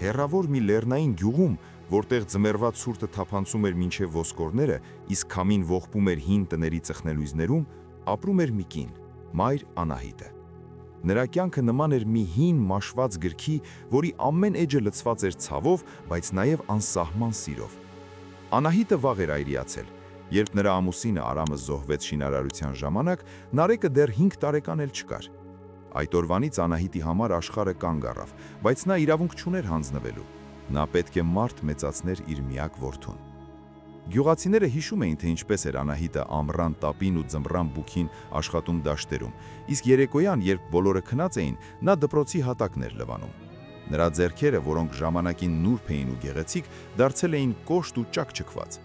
հեռավոր մի լեռնային գյուղում, որտեղ ձմեռվա ցուրտը թափանցում էր մինչև ոսկորները, իսկ քամին ողբում էր հին տների ծխնելույզներում, ապրում էր մի կին, մայր Անահիտը։ Նրա կյանքը նման էր մի հին մաշված գրքի, որի ամեն էջը լցված էր ցավով, բայց նաև անսահման սիրով։ Անահիտը վաղ էր այրիացել։ Երբ նրա ամուսինը Արամը զոհվեց շինարարության ժամանակ, Նարեկը դեռ 5 տարեկան էլ չկար։ Այդ օրվանից Անահիտի համար աշխարհը կանգ առավ, բայց նա իրավունք չուներ հանձնվելու։ Նա պետք է մարդ մեծացներ իր միակ որդուն։ Գյուղացիները հիշում էին, թե ինչպես էր Անահիտը ամռան տապին ու ձմռան բուքին աշխատում դաշտերում, իսկ երեկոյան, երբ բոլորը քնած էին, նա դպրոցի հատակներ լվանում։ Նրա ձեռքերը, որոնք ժամանակին նուրբ էին ու գեղեցիկ, դարձել էին կոշտ ու ճաքճքված։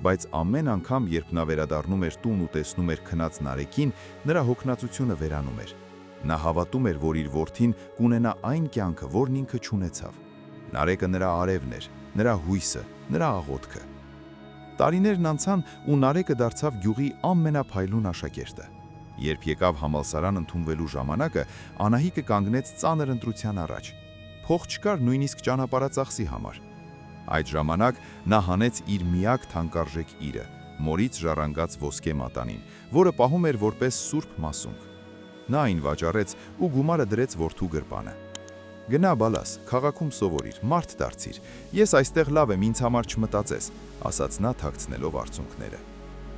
Բայց ամեն անգամ, երբ նա վերադառնում էր տուն ու տեսնում էր քնած Նարեկին, նրա հոգնածությունը վերանում էր։ Նա հավատում էր, որ իր որդին կունենա այն կյանքը, որն ինքը չունեցավ։ Նարեկը նրա արևն էր, նրա հույսը, նրա աղոթքը։ Տարիներն անցան ու Նարեկը դարձավ գյուղի ամենափայլուն աշակերտը։ Երբ եկավ համալսարան ընդունվելու ժամանակը, Անահիտը կանգնեց ծանր ընտրության առաջ։ Փող չկար նույնիսկ ճանապարհածախսի համար։ Այդ ժամանակ նա հանեց իր միակ թանկարժեք իրը, մորից ժառանգած ոսկե մատանին, որը պահում էր որպես սուրբ մասունք։ Նա այն վաճառեց ու գումարը դրեց որդու գրպանը։ «Գնա բալաս, քաղաքում սովորիր, մարդ դարձիր, ես այստեղ լավ եմ, ինձ համար չմտածես», ասաց նա թաքցնելով արցունքները։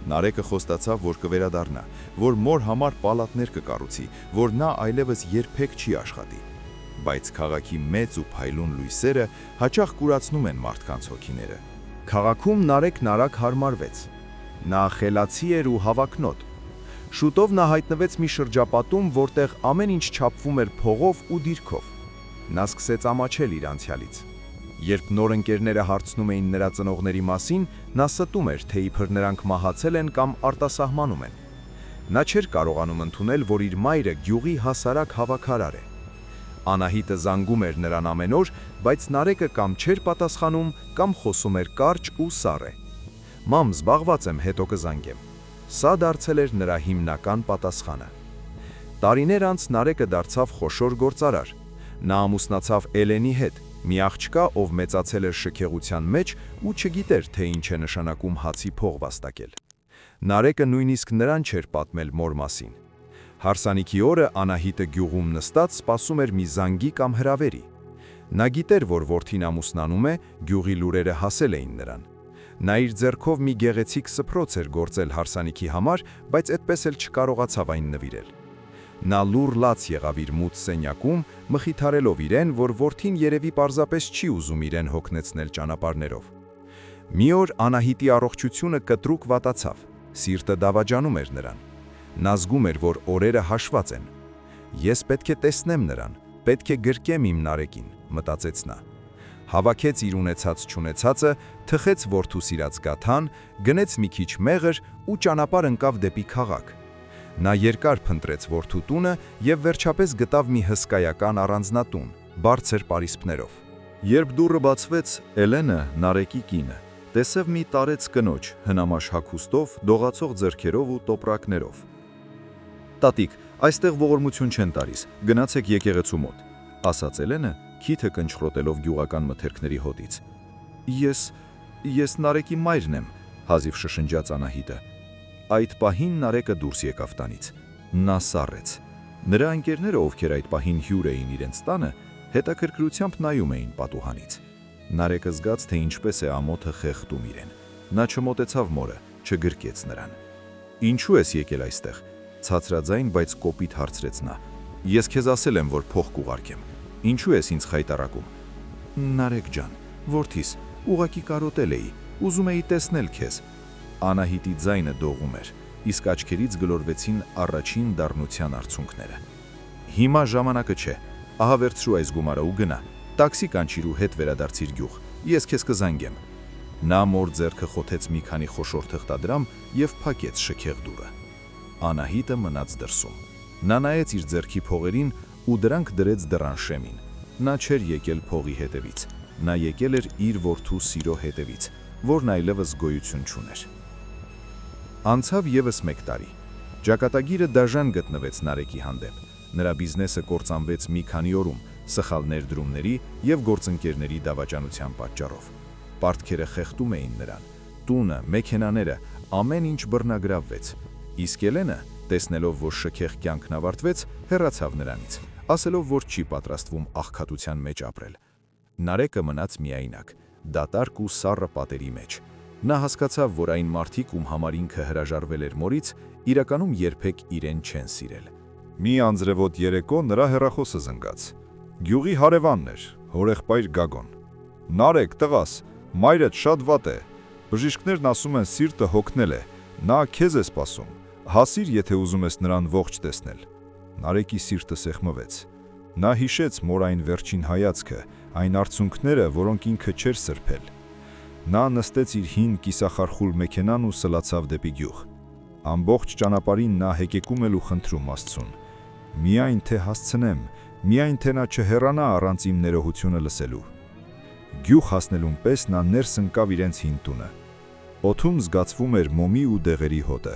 Նարեկը խոստացավ, որ կվերադառնա, որ մոր համար պալատներ կկառուցի, որ նա այլևս երբեք չի աշխատի։ Բայց քաղաքի մեծ ու փայլուն լույսերը հաճախ կուրացնում են մարդկանց հոգիները։ Քաղաքում Նարեկն արագ հարմարվեց։ Նա խելացի էր ու հավակնոտ։ Շուտով նա հայտնվեց մի շրջապատում, որտեղ ամեն ինչ չափվում էր փողով ու դիրքով։ Նա սկսեց ամաչել իր անցյալից։ Երբ նոր ընկերները հարցնում էին նրա ծնողների մասին, նա ստում էր, թե իբր նրանք մահացել են կամ արտասահմանում են։ Նա չէր կարողանում ընդունել, որ իր մայրը գյուղի հասարակ հավաքարար է։ Անահիտը զանգում էր նրան ամեն օր, բայց Նարեկը կամ չէր պատասխանում, կամ խոսում էր կարճ ու սառը։ «Մամ, զբաղված եմ, հետո կզանգեմ»։ Սա դարձել էր նրա հիմնական պատասխանը։ Տարիներ անց Նարեկը դարձավ խոշոր գործարար։ Նա ամուսնացավ Էլենի հետ, մի աղջկա, ով մեծացել էր շքեղության մեջ ու չգիտեր, թե ինչ է նշանակում հացի փող վաստակել։ Նարեկը նույնիսկ նրան չէր պատմել մոր մասին։ Հարսանիքի օրը Անահիտը գյուղում նստած սպասում էր մի զանգի կամ հրավերի։ Նա գիտեր, որ որդին ամուսնանում է, գյուղի լուրերը հասել էին նրան։ Նա իր ձեռքով մի գեղեցիկ սփռոց էր գործել հարսանիքի համար, բայց այդպես էլ չկարողացավ այն նվիրել։ Նա լուռ լաց եղավ իր մութ սենյակում, մխիթարելով իրեն, որ որդին երևի պարզապես չի ուզում իրեն հոգնեցնել ճանապարհներով։ Մի օր Անահիտի առողջությունը կտրուկ վատացավ, սիրտը դավաճանում էր նրան։ Նա զգում էր, որ օրերը հաշված են։ «Ես պետք է տեսնեմ նրան, պետք է գրկեմ իմ Նարեկին», մտածեց նա։ Հավաքեց իր ունեցած-չունեցածը, թխեց որդու սիրած գաթան, գնեց մի քիչ մեղր ու ճանապարհ ընկավ դեպի քաղաք։ Նա երկար փնտրեց որդու տունը եւ վերջապես գտավ մի հսկայական առանձնատուն, բարձր պարիսպներով։ Երբ դուռը բացվեց, Էլենը, Նարեկի կինը, տեսավ մի տարեց կնոջ, հնամաշ հագուստով, դողացող ձեռքերով ու տոպրակներով։ «Տատիկ, այստեղ ողորմություն չեն տալիս, գնացեք եկեղեցու մոտ», ասաց Էլենը, քիթը կնճռոտելով գյուղական մթերքների հոտից։ Ես Նարեկի մայրն եմ», հազիվ շշնջաց Անահիտը։ Այդ պահին Նարեկը դուրս եկավ տանից։ Նա սառեց։ Նրա ընկերները, ովքեր այդ պահին հյուր էին իրենց տանը, հետաքրքրությամբ նայում էին պատուհանից։ Նարեկը զգաց, թե ինչպես է ամոթը խեղդում իրեն։ Նա չմոտեցավ մորը, չգրկեց նրան։ «Ինչու ես եկել այստեղ», ցածրաձայն, բայց կոպիտ հարցրեց նա։ «Ես քեզ ասել եմ, որ փող կուղարկեմ։ Ինչու ես ինձ խայտարակում»։ «Նարեկ ջան, որդիս, ուղակի կարոտել էի, ուզում էի տեսնել քեզ»։ Անահիտի ձայնը դողում էր, իսկ աչքերից գլորվեցին առաջին դառնության արցունքները։ «Հիմա ժամանակը չէ, ահա վերցրու այս գումարը ու գնա, տաքսի կանչիր ու հետ վերադարձիր գյուղ, ես քեզ կզանգեմ»։ Նա մոր ձեռքը խոթեց մի քանի խոշոր թղթադրամ եւ փակեց շքեղ դուռը։ Անահիտը մնաց դրսում։ Նա նայեց իր ձեռքի փողերին ու դրանք դրեց դռան շեմին։ Նա չէր եկել փողի հետևից, նա եկել էր իր որդու սիրո հետևից, որն այլևս գոյություն չուներ։ Անցավ եւս մեկ տարի։ Ճակատագիրը դաժան գտնվեց Նարեկի հանդեպ։ Նրա բիզնեսը կործանվեց մի քանի օրում, սխալ ներդրումների եւ գործընկերների դավաճանության պատճառով։ Պարտքերը խեղդում էին նրան, տունը, մեքենաները, ամեն ինչ բռնագրավվեց։ Իսկ Էլենը, տեսնելով, որ շքեղ կյանքն ավարտվեց, հեռացավ նրանից, ասելով, որ չի պատրաստվում աղքատության մեջ ապրել։ Նարեկը մնաց միայնակ, դատարկ ու սառը պատերի մեջ։ Նա հասկացավ, որ այն մարդիկ, ում համար ինքը հրաժարվել էր մորից, իրականում երբեք իրեն չեն սիրել։ Մի անձրևոտ երեկո նրա հեռախոսը զնգաց։ Գյուղի հարևանն էր, հորեղբայր Գագոն։ Նարեկ, տղաս, մայրդ շատ վատ է։ Բժիշկներն ասում են սիրտը հոգնել է, նա քեզ է սպասում։ Հասիր, եթե ուզում ես նրան ողջ տեսնել։ Նարեկի սիրտը սեղմվեց։ Նա հիշեց մոր այն վերջին հայացքը, այն արցունքները, որոնք ինքը չէր սրբել։ Նա նստեց իր հին կիսախարխուլ մեքենան ու սլացավ դեպի գյուղ։ Ամբողջ ճանապարհին նա հեկեկում էր ու խնդրում Աստծուն. միայն թե հասցնեմ, միայն թե նա չհեռանա առանց իմ ներողությունը լսելու։ Գյուղ հասնելուն պես նա ներս ընկավ իրենց հին տունը։ Օդում զգացվում էր մոմի ու դեղերի հոտը։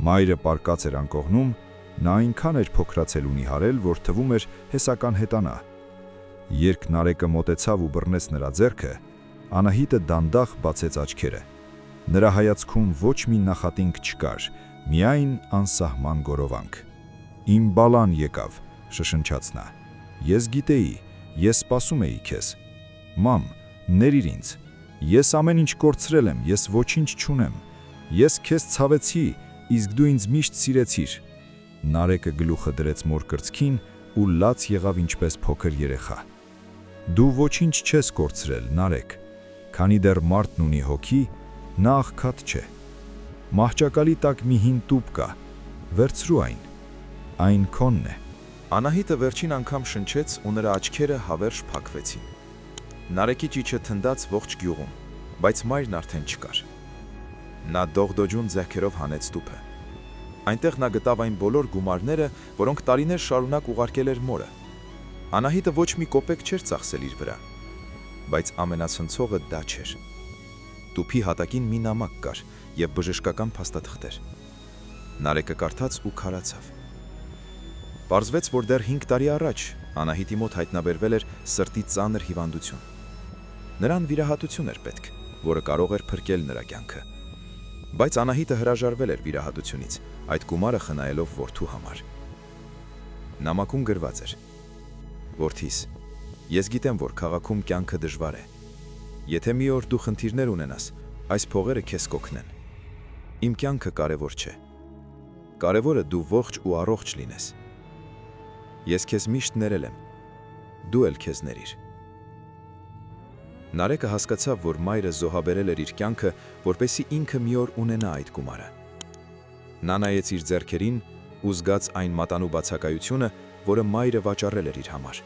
Մայրը պառկած էր անկողնում, նա այնքան էր փոքրացել ու նիհարել, որ թվում էր հեսական հետանա։ Երբ Նարեկը մոտեցավ ու բռնեց նրա ձեռքը, Անահիտը դանդաղ բացեց աչքերը։ Նրա հայացքում ոչ մի նախատինք չկար, միայն անսահման գորովանք։ Իմ բալան եկավ, շշնչաց նա։ Ես գիտեի, ես սպասում էի քեզ։ Մամ, ներիր ինձ։ Ես ամեն ինչ կորցրել եմ, ես ոչինչ չունեմ։ Ես քեզ ցավեցի, իսկ դու ինձ միշտ սիրեցիր։ Նարեկը գլուխը դրեց մոր կրծքին ու լաց եղավ ինչպես փոքր երեխա։ Դու ոչինչ չես կորցրել, Նարեկ։ Քանի դեռ մարդն ունի հոգի, նա աղքատ չէ։ Մահճակալի տակ մի հին տուփ կա, վերցրու այն քոնն է։ Անահիտը վերջին անգամ շնչեց ու նրա աչքերը հավերժ փակվեցին։ Նարեկի ճիչը թնդաց ողջ գյուղում, բայց մայրն արդեն չկար։ Նա դողդոջուն ձեռքերով հանեց տուփը։ Այնտեղ նա գտավ այն բոլոր գումարները, որոնք տարիներ շարունակ ուղարկել էր մորը։ Անահիտը ոչ մի կոպեկ չէր ծախսել իր վրա, բայց ամենացնցողը դա չէր։ Տուփի հատակին մի նամակ կար եւ բժշկական փաստաթղթեր։ Նարեկը կարդաց ու քարացավ։ Պարզվեց, որ դեռ 5 տարի առաջ Անահիտի մոտ հայտնաբերվել էր սրտի ծանր հիվանդություն։ Նրան վիրահատություն էր պետք, որը կարող էր փրկել նրա կյանքը։ Բայց Անահիտը հրաժարվել էր վիրահատությունից, այդ գումարը խնայելով որդու համար։ Նամակում գրված էր. Որդիս, ես գիտեմ, որ քաղաքում կյանքը դժվար է։ Եթե մի օր դու խնդիրներ ունենաս, այս փողերը քեզ կօգնեն։ Իմ կյանքը կարևոր չէ։ Կարևորը դու ողջ ու առողջ լինես։ Ես քեզ միշտ ներել եմ, դու էլ քեզ ներիր։ Նարեկը հասկացավ, որ մայրը զոհաբերել էր իր կյանքը, որպեսզի ինքը մի օր ունենա այդ գումարը։ Նա նայեց իր ձեռքերին ու զգաց այն մատանու բացակայությունը, որը մայրը վաճառել էր իր համար։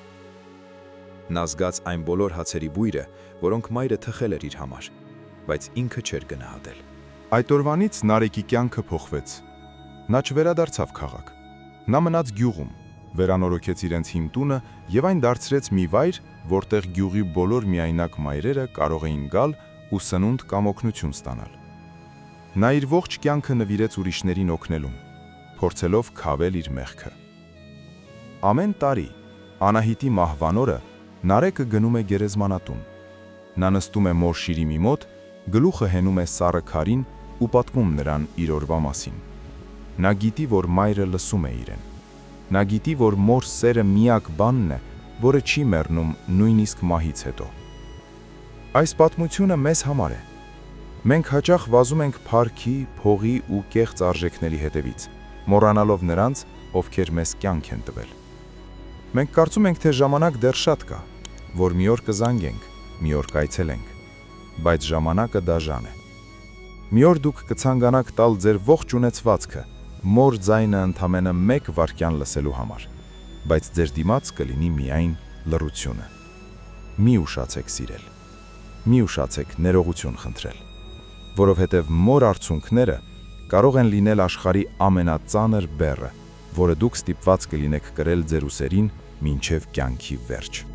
Նա զգաց այն բոլոր հացերի բույրը, որոնք մայրը թխել էր իր համար, բայց ինքը չէր գնահատել։ Այդ օրվանից Նարեկի կյանքը փոխվեց։ Նա չվերադարձավ քաղաք։ Նա մնաց գյուղում, վերանորոգեց իրենց հին տունը եւ այն դարձրեց մի վայր, որտեղ գյուղի բոլոր միայնակ մայրերը կարող էին գալ ու սնունդ կամ օգնություն ստանալ։ Նա իր ողջ կյանքը նվիրեց ուրիշներին օգնելուն, փորձելով քավել իր մեղքը։ Ամեն տարի Անահիտի մահվան օրը Նարեկը գնում է գերեզմանատուն։ Նա նստում է մոր Շիրիմի մոտ, գլուխը հենում է սառը քարին ու պատմում նրան իր օրվա մասին։ Նա գիտի, որ մայրը լսում է իրեն։ Նա գիտի, որ մոր սերը միակ բանն է, որը չի մեռնում նույնիսկ մահից հետո։ Այս պատմությունը մեզ համար է։ Մենք հաճախ վազում ենք փառքի, փողի ու կեղծ արժեքների հետևից, մոռանալով նրանց, ովքեր մեզ կյանք են տվել։ Մենք կարծում ենք, թե ժամանակ դեռ շատ կա, որ մի օր կզանգենք, մի օր կայցելենք, բայց ժամանակը դաժան է։ Մի օր դուք կցանկանաք տալ ձեր ողջ ունեցվածքը, մոր ձայնը ընդամենը 1 վայրկյան լսելու համար, բայց ձեր դիմաց կլինի միայն լռությունը։ Մի ուշացեք սիրել, մի ուշացեք ներողություն խնդրել, որովհետև մոր արցունքները կարող են լինել աշխարհի ամենածանր բեռը, որը դուք ստիպված կլինեք կրել ձեր ուսերին մինչև կյանքի վերջ։